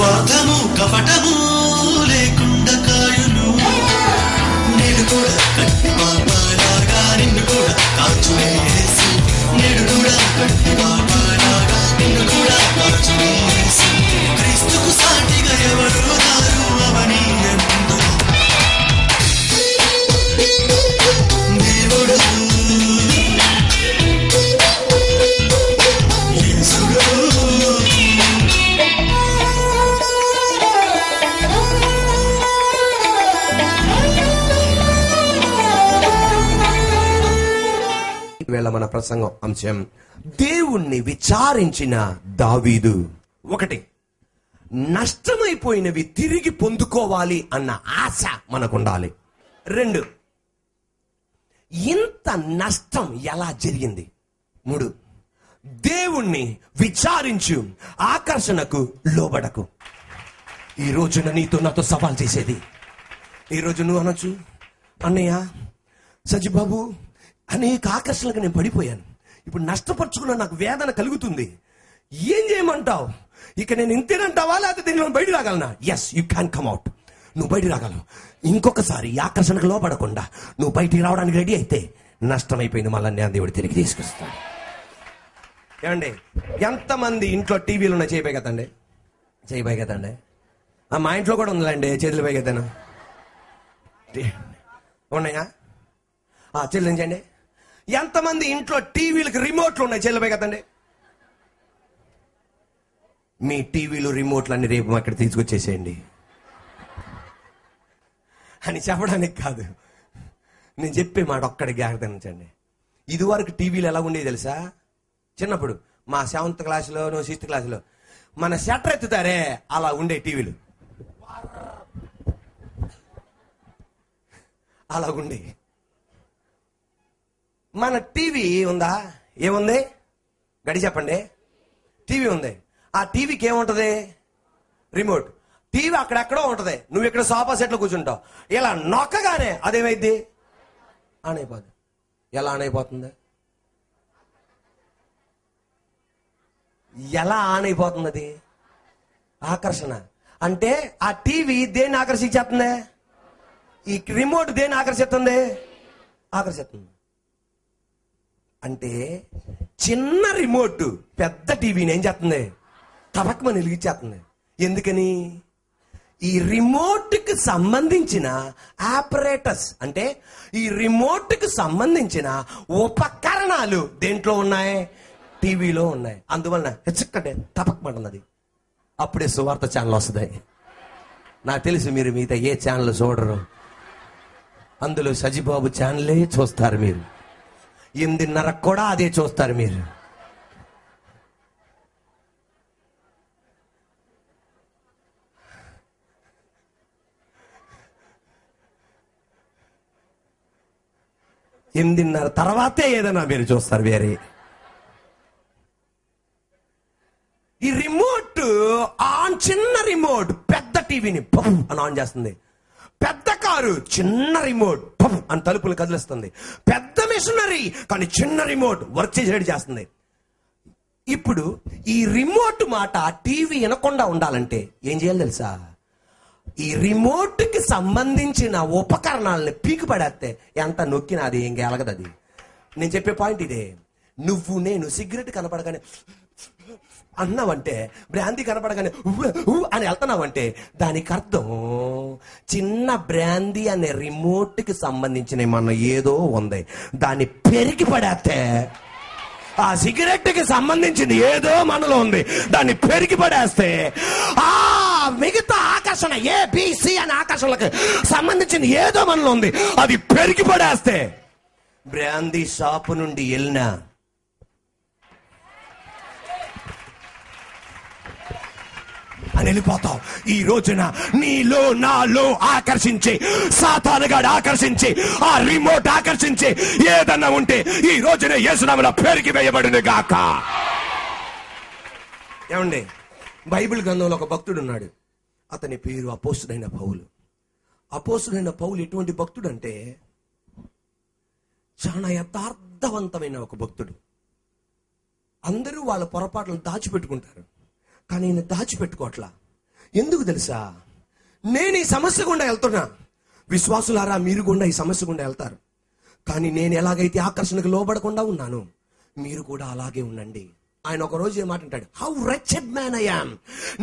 స్వార్థము కపటము లేకుండా కాయును. నేడు కూడా కట్టి పాపలాగా నిన్ను కూడా కాచునే యేసు. నేడు కూడా కట్టి పాపలాగా నిన్ను కూడా కాచునే యేసు. క్రీస్తుకు సాటిగా ఎవరు రారు అవని ఎందు దేవుడు యేసుడు. వేళ మన ప్రసంగం అంశం దేవుణ్ణి విచారించిన దావీదు. 1, నష్టమైపోయినవి తిరిగి పొందుకోవాలి అన్న ఆశ మనకుండాలి. 2, ఇంత నష్టం ఎలా జరిగింది. 3, దేవుణ్ణి విచారించు, ఆకర్షణకు లోబడకు. ఈ రోజున నీతో నాతో సవాల్ చేసేది, ఈరోజు నువ్వు అనొచ్చు, అన్నయ్య సజిబాబు అనేక ఆకర్షణలకు నేను పడిపోయాను, ఇప్పుడు నష్టపరుచుకున్న నాకు వేదన కలుగుతుంది, ఏం చేయమంటావు? ఇక నేను ఇంతేనంటావా లేకపోతే దీనిలో బయట రాగలనా? Yes, you can come out. నువ్వు బయటికి రాగలవు. ఇంకొకసారి ఈ ఆకర్షణకు లోపడకుండా నువ్వు బయటికి రావడానికి రెడీ అయితే నష్టమైపోయింది మళ్ళీ నేను దేవుడు తిరిగి తీసుకొస్తాడు. ఏమండి, ఎంతమంది ఇంట్లో టీవీలు ఉన్నాయి? చేయబోయే కదండి, చేయబోయే కదండి. మా ఇంట్లో కూడా ఉందండి, చేతులు పోయి కదాను ఉన్నాయా? చెల్లించండి. ఎంతమంది ఇంట్లో టీవీలకు రిమోట్లు ఉన్నాయి? చెల్లిపోయి కదండి. మీ టీవీలు రిమోట్లు అన్ని రేపు అక్కడ తీసుకొచ్చేసేయండి అని చెప్పడానికి కాదు, నేను చెప్పే మాట ఒక్కడికి జాగ్రత్తించండి. ఇదివరకు టీవీలు ఎలా ఉండేది తెలుసా? చిన్నప్పుడు మా 7th క్లాసులో 6th క్లాసులో మన షట్టర్ ఎత్తుతారే అలా ఉండే టీవీలు, అలా ఉండే. మన టీవీ ఉందా? ఏముంది? గడి చెప్పండి. టీవీ ఉంది. ఆ టీవీకి ఏముంటది? రిమోట్. టీవీ అక్కడెక్కడో ఉంటది, నువ్వు ఇక్కడ సోఫా సెట్లో కూర్చుంటావు, ఇలా నొక్కగానే అదేమైంది? ఆన్ అయిపోతుంది. ఎలా ఆన్ అయిపోతుంది? ఎలా ఆన్ అయిపోతుంది? అది ఆకర్షణ. అంటే ఆ టీవీ దేన్ని ఆకర్షించేస్తుంది? ఈ రిమోట్ దేన్ని ఆకర్షిస్తుంది? ఆకర్షిస్తుంది. అంటే చిన్న రిమోట్ పెద్ద టీవీని ఏం చేస్తుంది? తపకమని వెలిగించేస్తుంది. ఎందుకని? ఈ రిమోట్కి సంబంధించిన ఆపరేటర్స్, అంటే ఈ రిమోట్కి సంబంధించిన ఉపకరణాలు దేంట్లో ఉన్నాయి? టీవీలో ఉన్నాయి. అందువలన హెచ్చక్కడే తపకమంటున్నది. అప్పుడే సువార్త ఛానల్ వస్తుంది. నాకు తెలుసు మీరు మిగతా ఏ ఛానల్ చూడరు, అందులో సజిబాబు ఛానలే చూస్తారు. మీరు 8:30 కూడా అదే చూస్తారు. మీరు ఎనిమిదిన్నర తర్వాతే ఏదైనా మీరు చూస్తారు వేరే. ఈ రిమోట్ ఆన్, చిన్న రిమోట్ పెద్ద టీవీని పఫ్ అని ఆన్ చేస్తుంది. పెద్ద కారు చిన్న రిమోట్ పఫ్ అని తలుపులు కదిలిస్తుంది. పెద్ద మిషనరీ కానీ చిన్న రిమోట్ వర్క్ చేసేది చేస్తుంది. ఇప్పుడు ఈ రిమోట్ మాట టీవీ వినకుండా ఉండాలంటే ఏం చేయాలి తెలుసా? ఈ రిమోట్ కి సంబంధించిన ఉపకరణాలని పీకి పడేస్తే ఎంత నొక్కినా అది ఏం గెలగదు. అది నేను చెప్పే పాయింట్ ఇదే. నువ్వు నేను సిగరెట్ కనపడగానే అన్నావంటే, బ్రాందీ కనపడగానే అని వెళ్తున్నావంటే దానికి అర్థం చిన్న బ్రాందీ అనే రిమోట్ కి సంబంధించిన మన ఏదో ఉంది, దాన్ని పెరిగి పడేస్తే ఆ సిగరెట్ కి సంబంధించింది ఏదో మనలో ఉంది, దాన్ని పెరిగి పడేస్తే ఆ మిగతా ఆకర్షణ ABC అనే ఆకర్షణలకు సంబంధించింది ఏదో మనలో ఉంది, అది పెరిగి పడేస్తే బ్రాందీ షాపు నుండి వెళ్ళినా అని వెళ్ళిపోతావు. ఈ రోజున నీలో నాలో ఆకర్షించి, సాతానుగాడు ఆకర్షించి, ఆ రిమోట్ ఆకర్షించి ఏదన్నా ఉంటే ఈ రోజున యేసునామములో పెరిగి వేయబడును గాక. ఏమండి, బైబిల్ గ్రంథంలో ఒక భక్తుడు ఉన్నాడు. అతని పేరు అపోస్తుడైన పౌలు. అపోస్తుడైన పౌలు ఎటువంటి భక్తుడు అంటే చాలా యథార్థవంతమైన ఒక భక్తుడు. అందరూ వాళ్ళ పొరపాట్లను దాచిపెట్టుకుంటారు, కానీ ఈయన దాచిపెట్టుకోవట్లా. ఎందుకు తెలుసా? నేను ఈ సమస్య గుండా వెళ్తున్నా, విశ్వాసులారా మీరు గుండా ఈ సమస్య గుండా వెళ్తారు. కానీ నేను ఎలాగైతే ఆకర్షణకు లోబడకుండా ఉన్నాను, మీరు కూడా అలాగే ఉండండి. ఆయన ఒక రోజు ఏమాట అంటాడు, how wretched man I am,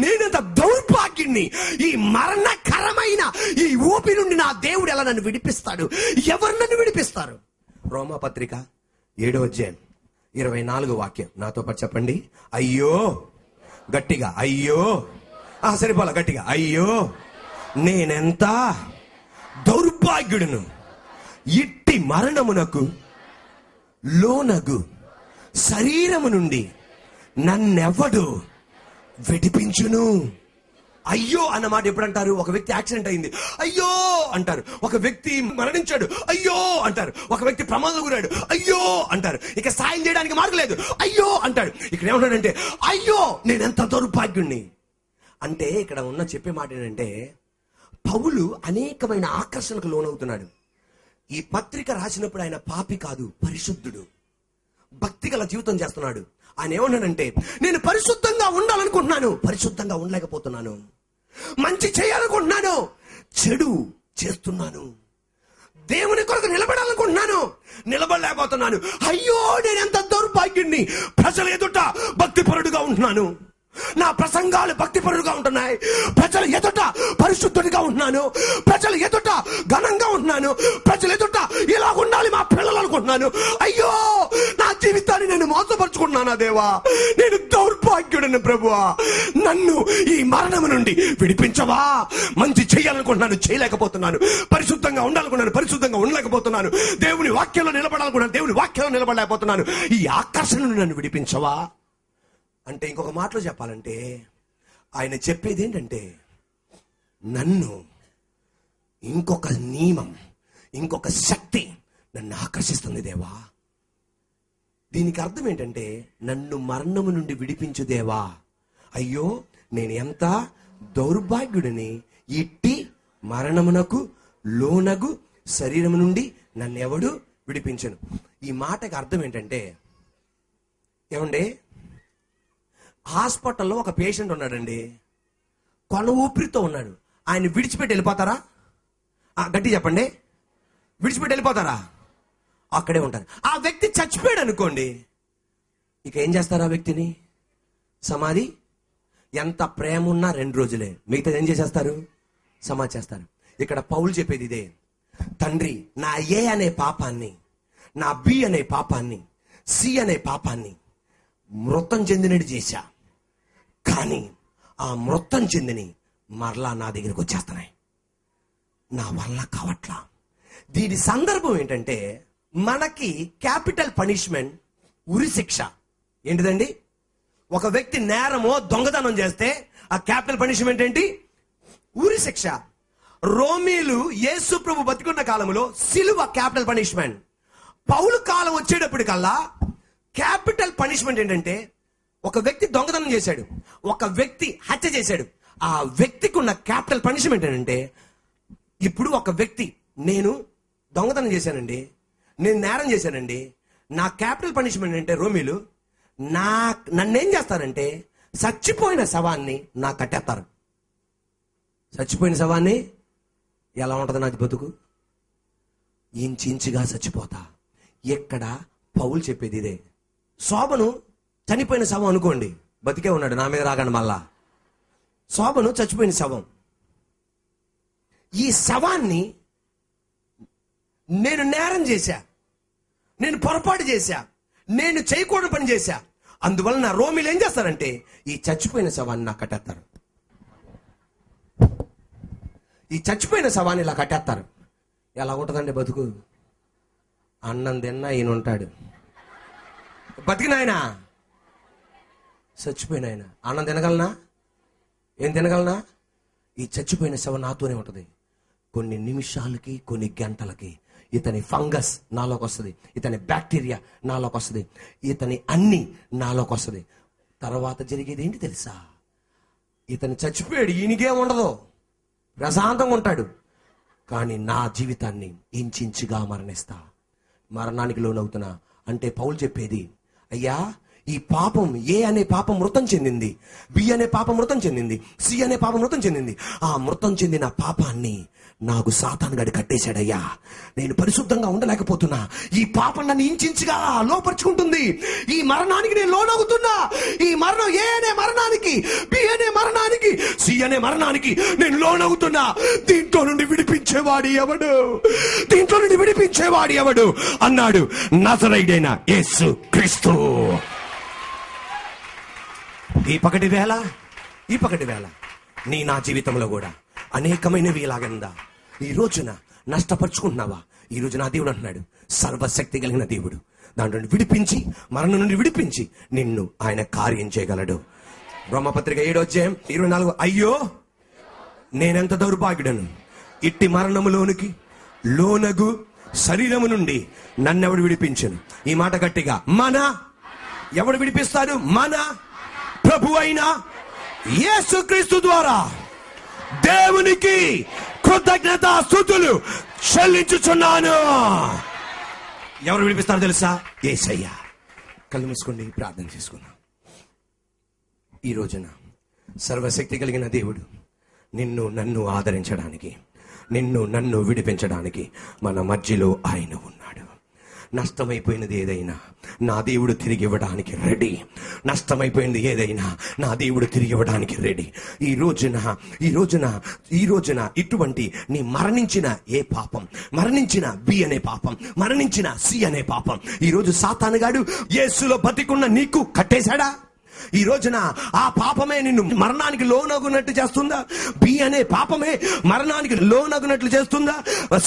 నేనంత దౌర్భాగ్యుణ్ణి, ఈ మరణకరమైన ఈ ఊపి నుండి నా దేవుడు ఎలా నన్ను విడిపిస్తాడు? ఎవరు నన్ను విడిపిస్తారు? రోమాపత్రిక 7:24 నాతో పాటు చెప్పండి. అయ్యో, గట్టిగా అయ్యో, సరిపోలా, గట్టిగా అయ్యో, నేనెంత దౌర్భాగ్యుడును, ఇట్టి మరణమునకు లోనగు శరీరము నుండి నన్నెవడు విడిపించును. అయ్యో అన్నమాట ఎప్పుడు అంటారు? ఒక వ్యక్తి యాక్సిడెంట్ అయింది, అయ్యో అంటారు. ఒక వ్యక్తి మరణించాడు, అయ్యో అంటారు. ఒక వ్యక్తి ప్రమాదం గురాడు, అయ్యో అంటారు. ఇక సాయం చేయడానికి మార్గం లేదు, అయ్యో అంటాడు. ఇక్కడ ఏమంటాడంటే, అయ్యో నేనెంత దౌర్భాగ్యుణ్ణి. అంటే ఇక్కడ ఉన్న చెప్పే మాట ఏంటంటే, పౌలు అనేకమైన ఆకర్షణకు లోనవుతున్నాడు. ఈ పత్రిక రాసినప్పుడు ఆయన పాపి కాదు, పరిశుద్ధుడు, భక్తి గల జీవితం చేస్తున్నాడు. ఆయన ఏమన్నాడంటే, నేను పరిశుద్ధంగా ఉండాలనుకుంటున్నాను, పరిశుద్ధంగా ఉండలేకపోతున్నాను. మంచి చేయాలనుకుంటున్నాను, చెడు చేస్తున్నాను. దేవుని కొరకు నిలబడాలనుకుంటున్నాను, నిలబడలేకపోతున్నాను. అయ్యో నేనెంత దౌర్భాగ్యుణ్ణి. ప్రజల ఎదుట భక్తిపరుడుగా ఉంటున్నాను, నా ప్రసంగాలు భక్తిపరుడుగా ఉంటున్నాయి, ప్రజల ఎదుట పరిశుద్ధుడిగా ఉంటున్నాను, ప్రజల ఎదుట ఘనంగా ఉంటున్నాను, ప్రజల ఎదుట ఇలా ఉండాలి మా పిల్లలు అనుకుంటున్నాను. అయ్యో నా జీవితాన్ని నేను మోసపరుచుకుంటున్నానా దేవా, నేను దౌర్భాగ్యుడిని ప్రభువా, నన్ను ఈ మరణము నుండి విడిపించవా. మంచి చేయాలనుకుంటున్నాను, చేయలేకపోతున్నాను. పరిశుద్ధంగా ఉండాలనుకున్నాను, పరిశుద్ధంగా ఉండలేకపోతున్నాను. దేవుని వాక్యంలో నిలబడాలనుకున్నాను, దేవుని వాక్యంలో నిలబడలేకపోతున్నాను. ఈ ఆకర్షణ నుండి నన్ను విడిపించవా అంటే, ఇంకొక మాటలో చెప్పాలంటే ఆయన చెప్పేది ఏంటంటే, నన్ను ఇంకొక నియమం, ఇంకొక శక్తి నన్ను ఆకర్షిస్తుంది దేవా. దీనికి అర్థం ఏంటంటే, నన్ను మరణము నుండి విడిపించు దేవా. అయ్యో నేను ఎంత దౌర్భాగ్యుడిని, ఇట్టి మరణమునకు లోనగు శరీరము నుండి నన్ను ఎవడు విడిపించను. ఈ మాటకి అర్థం ఏంటంటే, ఏమండి, హాస్పిటల్లో ఒక పేషెంట్ ఉన్నాడండి, కొన ఊపిరితో ఉన్నాడు. ఆయన విడిచిపెట్టి వెళ్ళిపోతారా? గట్టి చెప్పండి, విడిచిపెట్టి వెళ్ళిపోతారా? అక్కడే ఉంటారు. ఆ వ్యక్తి చచ్చిపోయాడు అనుకోండి, ఇక ఏం చేస్తారు? ఆ వ్యక్తిని సమాధి. ఎంత ప్రేమ ఉన్నా 2 రోజులే, మిగతా ఏం చేసేస్తారు? సమాధి చేస్తారు. ఇక్కడ పౌలు చెప్పేది ఇదే, తండ్రి నా ఏ అనే పాపాన్ని, నా బి అనే పాపాన్ని, సి అనే పాపాన్ని మృతం చెందినట్టు చేశా, కానీ ఆ మృతం చెందిని మరలా నా దగ్గరికి వచ్చేస్తున్నాయి, నా వల్ల కావట్లా. దీని సందర్భం ఏంటంటే, మనకి క్యాపిటల్ పనిష్మెంట్ ఉరి శిక్ష. ఏంటిదండి? ఒక వ్యక్తి నేరమో దొంగతనం చేస్తే ఆ క్యాపిటల్ పనిష్మెంట్ ఏంటి? ఉరి శిక్ష. రోమీలు యేసు ప్రభు బతికున్న కాలంలో సిలువ క్యాపిటల్ పనిష్మెంట్. పౌలు కాలం వచ్చేటప్పటికల్లా క్యాపిటల్ పనిష్మెంట్ ఏంటంటే, ఒక వ్యక్తి దొంగతనం చేశాడు, ఒక వ్యక్తి హత్య చేశాడు, ఆ వ్యక్తికి ఉన్న క్యాపిటల్ పనిష్మెంట్ ఏంటంటే, ఇప్పుడు ఒక వ్యక్తి, నేను దొంగతనం చేశానండి, నేను నేరం చేశానండి, నా క్యాపిటల్ పనిష్మెంట్ అంటే రోమీలు నన్నేం చేస్తారంటే, చచ్చిపోయిన శవాన్ని నాకు కట్టేస్తారు. చచ్చిపోయిన శవాన్ని ఎలా ఉంటుంది నాది బతుకు? ఇంచుగా చచ్చిపోతా. ఎక్కడ పౌలు చెప్పేది ఇదే. శోభను చనిపోయిన శవం అనుకోండి, బతికే ఉన్నాడు, నా మీద రాగాను మళ్ళా. శోభను చచ్చిపోయిన శవం. ఈ శవాన్ని నేను నేరం చేశా, నేను పొరపాటు చేశా, నేను చేయకూడని పని చేశా, అందువల్ల నా రోమిలు ఏం చేస్తారంటే, ఈ చచ్చిపోయిన శవాన్ని నాకు కట్టేస్తారు. ఈ చచ్చిపోయిన శవాన్ని ఇలా కట్టేస్తారు. ఎలా ఉంటుందండి బతుకు? అన్నం తిన్నా ఈయన ఉంటాడు, బతికిన ఆయన, చచ్చిపోయిన ఆయన. అన్నం తినగలనా? ఏం తినగలనా? ఈ చచ్చిపోయిన శవం నాతోనే ఉంటుంది. కొన్ని నిమిషాలకి, కొన్ని గంటలకి ఇతని ఫంగస్ నాలోకి వస్తుంది, ఇతని బ్యాక్టీరియా నాలోకి వస్తుంది, ఇతని అన్ని నాలోకి వస్తుంది. తర్వాత జరిగేది ఏంటి తెలుసా? ఇతను చచ్చిపోయాడు, ఈయనకేం ఉండదు, ప్రశాంతంగా ఉంటాడు. కానీ నా జీవితాన్ని ఇంచుగా మరణిస్తా, మరణానికి లోనవుతున్నా. అంటే పౌలు చెప్పేది, అయ్యా ఈ పాపం ఏ అనే పాపం మృతం చెందింది, బి అనే పాపం మృతం చెందింది, సి అనే పాపం మృతం చెందింది. ఆ మృతం చెందిన పాపాన్ని నాకు సాతానుగాడు కట్టేశాడయ్యా. నేను పరిశుద్ధంగా ఉండలేకపోతున్నా. ఈ పాపం నన్ను ఇంచుగా లోపరుచుకుంటుంది. ఈ మరణానికి నేను లోనవుతున్నా. ఈ మరణం ఏ అనే మరణానికి, బి అనే మరణానికి, సి అనే మరణానికి నేను లోనవుతున్నా. దీంట్లో నుండి విడిపించేవాడు ఎవడు? దీంట్లో నుండి విడిపించేవాడు ఎవడు అన్నాడు నజరేయుడైన యేసు క్రీస్తు. ఈ పగటి వేళ నీ నా జీవితంలో కూడా అనేకమైనవి ఇలాగందా ఈ రోజున నష్టపరుచుకుంటున్నావా? ఈ రోజు నా దేవుడు అంటున్నాడు, సర్వశక్తి కలిగిన దేవుడు దాంట్లో నుండి విడిపించి, మరణం నుండి విడిపించి నిన్ను ఆయన కార్యం చేయగలడు. రోమపత్రిక 7:24, అయ్యో నేనెంత దౌర్భాగ్యుడను, ఇట్టి మరణములోనికి లోనగు శరీరము నుండి నన్నెవడు విడిపించను. ఈ మాట గట్టిగా, ఎవడు విడిపిస్తాడు? మన ప్రభు అయిన యేసుక్రీస్తు ద్వారా దేవునికి కృతజ్ఞతాస్తుతులు చెల్లించుచున్నాను. ఎవరు విడిపిస్తారో తెలుసా? యేసయ్య. కళ్ళు మూసుకోండి, ప్రార్థన చేసుకున్నాం. ఈ రోజున సర్వశక్తి కలిగిన దేవుడు నిన్ను నన్ను ఆదరించడానికి, నిన్ను నన్ను విడిపించడానికి మన మధ్యలో ఆయన ఉన్నాడు. నష్టమైపోయినది ఏదైనా నా దేవుడు తిరిగి ఇవ్వడానికి రెడీ. నష్టమైపోయింది ఏదైనా నా దేవుడు తిరిగి ఇవ్వడానికి రెడీ. ఈ రోజున ఇటువంటి నీ మరణించిన ఏ పాపం, మరణించిన బి అనే పాపం, మరణించిన సి అనే పాపం ఈ రోజు సాతానుగాడు యేసులో బతికున్న నీకు కట్టేశాడా? ఈ రోజున ఆ పాపమే నిన్ను మరణానికి లోనగునట్టు చేస్తుందా? బి అనే పాపమే మరణానికి లోనగునట్లు చేస్తుందా?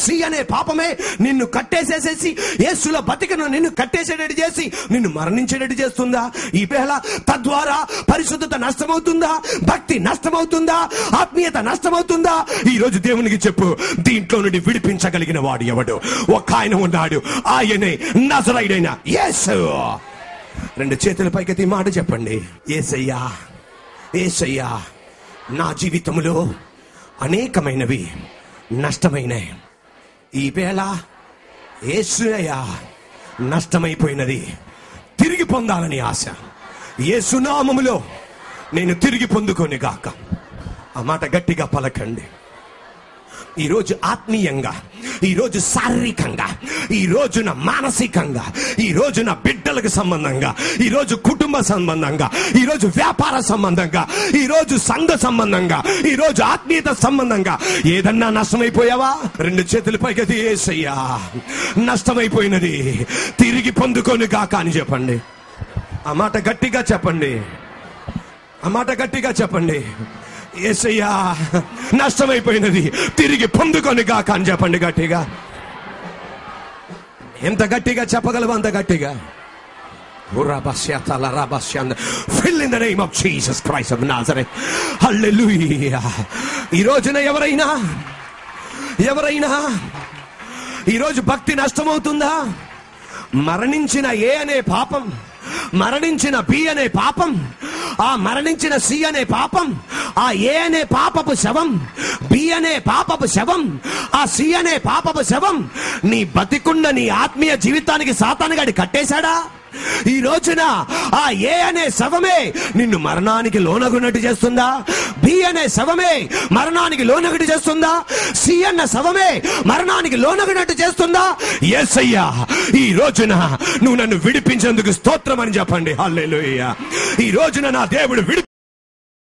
సి అనే పాపమే నిన్ను కట్టేసేసేసి యేసులో బతికను నిన్ను కట్టేసేటట్టు చేసి నిన్ను మరణించేటట్టు చేస్తుందా? ఈ వేళ తద్వారా పరిశుద్ధత నష్టమవుతుందా? భక్తి నష్టమవుతుందా? ఆత్మీయత నష్టమవుతుందా? ఈ రోజు దేవునికి చెప్పు, దీంట్లో నుండి విడిపించగలిగిన వాడు ఎవడు? ఒక ఆయన ఉన్నాడు, ఆయనే నజరేయుడైన యేసు. రెండు చేతుల పైకెత్తి మాట చెప్పండి, యేసయ్యా, యేసయ్యా, నా జీవితంలో అనేకమైనవి నష్టమైనాయి. ఈ వేళ యేసయ్యా నష్టమైపోయినది తిరిగి పొందాలని ఆశ. యేసు నామములో నేను తిరిగి పొందుకొని గాక. ఆ మాట గట్టిగా పలకండి. ఈరోజు ఆత్మీయంగా, ఈరోజు శారీరకంగా, ఈ రోజున మానసికంగా, ఈ రోజున బిడ్డలకు సంబంధంగా, ఈరోజు కుటుంబ సంబంధంగా, ఈరోజు వ్యాపార సంబంధంగా, ఈరోజు సంఘ సంబంధంగా, ఈరోజు ఆత్మీయత సంబంధంగా ఏదన్నా నష్టమైపోయావా? రెండు చేతుల పైకి యేసయ్యా, నష్టమైపోయినది తిరిగి పొందుకొని గాక అని చెప్పండి. ఆ మాట గట్టిగా చెప్పండి. ఆ మాట గట్టిగా చెప్పండి. యేసయ్యా, నష్టమైపోయినది తిరిగి పొందుకొని గాక అని చెప్పండి గట్టిగా. ఎంత గట్టిగా చెప్పగలవు అంత గట్టిగా. Fill in the name of Jesus Christ of Nazareth. Hallelujah. ఈ రోజున ఎవరైనా ఈరోజు భక్తి నష్టమవుతుందా? మరణించిన ఏ అనే పాపం, మరణించిన బి అనే పాపం, ఆ మరణించిన సి అనే పాపం, ఆ ఏ అనే పాపపు శవం, బి అనే పాపపు శవం, ఆ సి అనే పాపపు శవం నీ బతికున్న నీ ఆత్మీయ జీవితానికి సాతానుగాడు కట్టేశాడా? ఈ రోజున ఆ ఏ అనే శవమే నిన్ను మరణానికి లోనగున్నట్టు చేస్తుందా? బి అనే శవమే మరణానికి లోనగునట్టు చేస్తుందా? సి అన్న శవమే మరణానికి లోనగునట్టు చేస్తుందా? యేసయ్యా, ఈ రోజున నువ్వు నన్ను విడిపించేందుకు స్తోత్రం అని చెప్పండి. హల్లెలూయా. ఈ రోజున నా దేవుడు